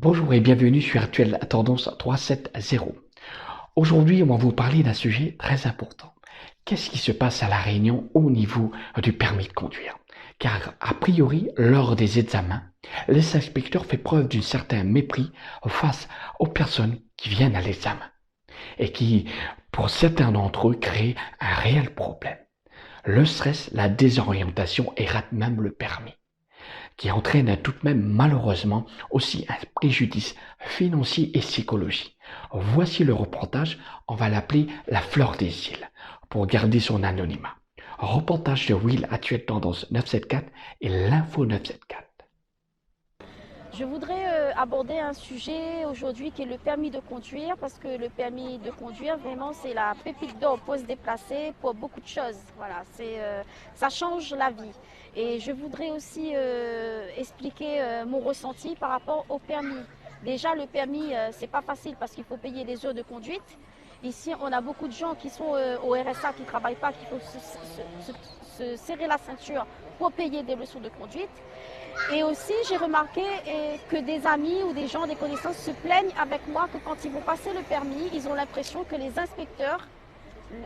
Bonjour et bienvenue sur Actuelle Tendance 370. Aujourd'hui, on va vous parler d'un sujet très important. Qu'est-ce qui se passe à La Réunion au niveau du permis de conduire? Car, a priori, lors des examens, les inspecteurs font preuve d'un certain mépris face aux personnes qui viennent à l'examen et qui, pour certains d'entre eux, créent un réel problème. Le stress, la désorientation et rate même le permis, qui entraîne tout de même malheureusement aussi un préjudice financier et psychologique. Voici le reportage, on va l'appeler la fleur des îles, pour garder son anonymat. Reportage de Will, Actuelle Tendance 974 et l'Info 974. Je voudrais aborder un sujet aujourd'hui qui est le permis de conduire, parce que le permis de conduire, vraiment, c'est la pépite d'or pour se déplacer pour beaucoup de choses. Voilà, ça change la vie. Et je voudrais aussi expliquer mon ressenti par rapport au permis. Déjà, le permis, c'est pas facile parce qu'il faut payer les heures de conduite. Ici, on a beaucoup de gens qui sont au RSA, qui ne travaillent pas, qui faut se serrer la ceinture pour payer des leçons de conduite. Et aussi, j'ai remarqué que des amis ou des gens, des connaissances se plaignent avec moi que quand ils vont passer le permis, ils ont l'impression que les inspecteurs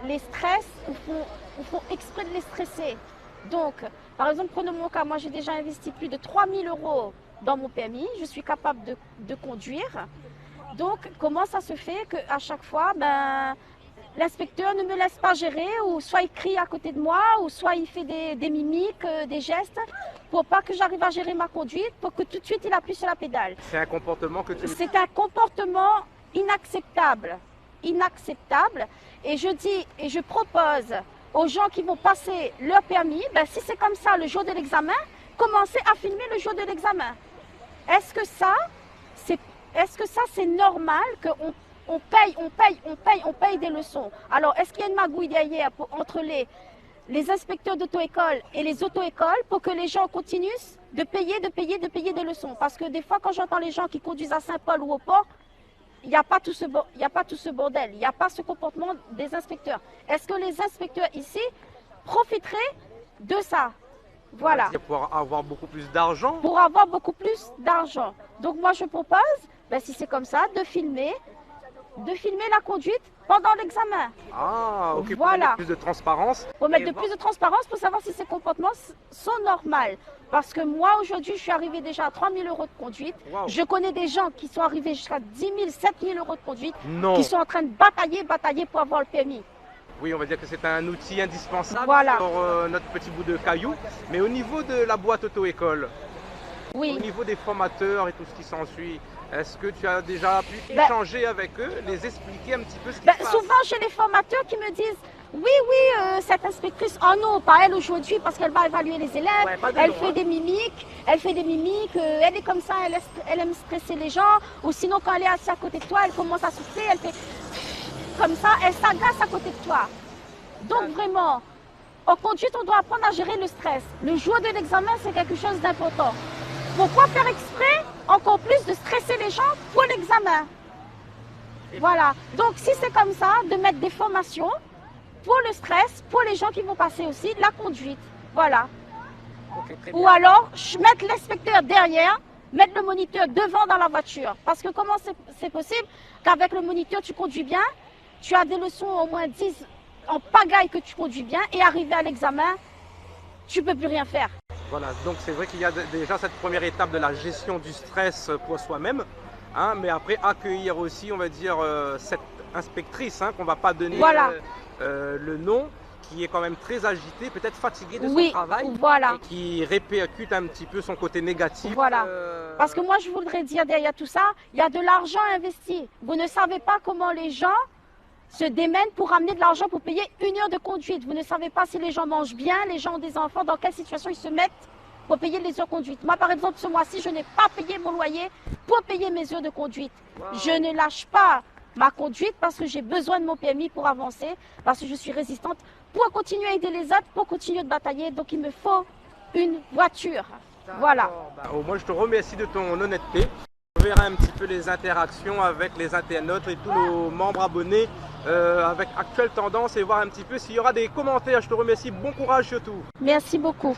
les stressent ou font exprès de les stresser. Donc, par exemple, prenons mon cas, moi j'ai déjà investi plus de 3000 € dans mon permis, je suis capable de conduire. Donc, comment ça se fait qu'à chaque fois, l'inspecteur ne me laisse pas gérer, ou soit il crie à côté de moi, ou soit il fait des mimiques, des gestes, pour pas que j'arrive à gérer ma conduite, pour que tout de suite il appuie sur la pédale. C'est un comportement que tu... C'est un comportement inacceptable. Inacceptable. Et je dis, et je propose aux gens qui vont passer leur permis, si c'est comme ça le jour de l'examen, commencez à filmer le jour de l'examen. Est-ce que ça, c'est normal qu'on paye des leçons? Alors, est-ce qu'il y a une magouille derrière entre les inspecteurs d'auto-école et les auto-écoles pour que les gens continuent de payer des leçons? Parce que des fois, quand j'entends les gens qui conduisent à Saint-Paul ou au port, il n'y a pas tout ce bordel, il n'y a pas ce comportement des inspecteurs. Est-ce que les inspecteurs ici profiteraient de ça? Voilà. Pour avoir beaucoup plus d'argent. Pour avoir beaucoup plus d'argent. Donc moi je propose, si c'est comme ça, de filmer la conduite pendant l'examen. Ah, ok, voilà. Pour mettre plus de transparence. Pour mettre plus de transparence, pour savoir si ces comportements sont normaux. Parce que moi, aujourd'hui, je suis arrivée déjà à 3000 € de conduite. Wow. Je connais des gens qui sont arrivés jusqu'à 10 000, 7 000 € de conduite, non. qui sont en train de batailler pour avoir le permis. Oui, on va dire que c'est un outil indispensable voilà. pour notre petit bout de caillou. Mais au niveau de la boîte auto-école, oui. Au niveau des formateurs et tout ce qui s'ensuit, est-ce que tu as déjà pu échanger avec eux, les expliquer un petit peu ce qui se passe? Souvent, j'ai les formateurs qui me disent oui, cette inspectrice, oh non, pas elle aujourd'hui parce qu'elle va évaluer les élèves, elle fait des mimiques, elle est comme ça, elle aime stresser les gens, ou sinon quand elle est assise à côté de toi, elle commence à souffler, elle fait comme ça, elle s'agace à côté de toi. Donc vraiment, en conduite, on doit apprendre à gérer le stress. Le jour de l'examen, c'est quelque chose d'important. Pourquoi faire exprès encore plus de stresser les gens pour l'examen? Voilà. Donc si c'est comme ça, de mettre des formations pour le stress, pour les gens qui vont passer aussi, la conduite. Voilà. Okay, ou alors, mettre l'inspecteur derrière, mettre le moniteur devant dans la voiture. Parce que comment c'est possible qu'avec le moniteur, tu conduis bien, tu as des leçons au moins 10 en pagaille que tu conduis bien, et arrivé à l'examen, tu ne peux plus rien faire. Voilà, donc c'est vrai qu'il y a déjà cette première étape de la gestion du stress pour soi-même, hein, mais après accueillir aussi, on va dire, cette inspectrice, qu'on ne va pas donner le nom, qui est quand même très agitée, peut-être fatiguée de son travail, et qui répercute un petit peu son côté négatif. Voilà, parce que moi je voudrais dire derrière tout ça, il y a de l'argent investi. Vous ne savez pas comment les gens se démènent pour ramener de l'argent pour payer 1 heure de conduite. Vous ne savez pas si les gens mangent bien, les gens ont des enfants, dans quelle situation ils se mettent pour payer les heures de conduite. Moi par exemple ce mois-ci, je n'ai pas payé mon loyer pour payer mes heures de conduite. Wow. Je ne lâche pas ma conduite parce que j'ai besoin de mon permis pour avancer, parce que je suis résistante, pour continuer à aider les autres, pour continuer de batailler. Donc il me faut une voiture. Voilà. Moi je te remercie de ton honnêteté. On verra un petit peu les interactions avec les internautes et tous nos membres abonnés avec Actuelle Tendance, et voir un petit peu s'il y aura des commentaires. Je te remercie, bon courage surtout. Merci beaucoup.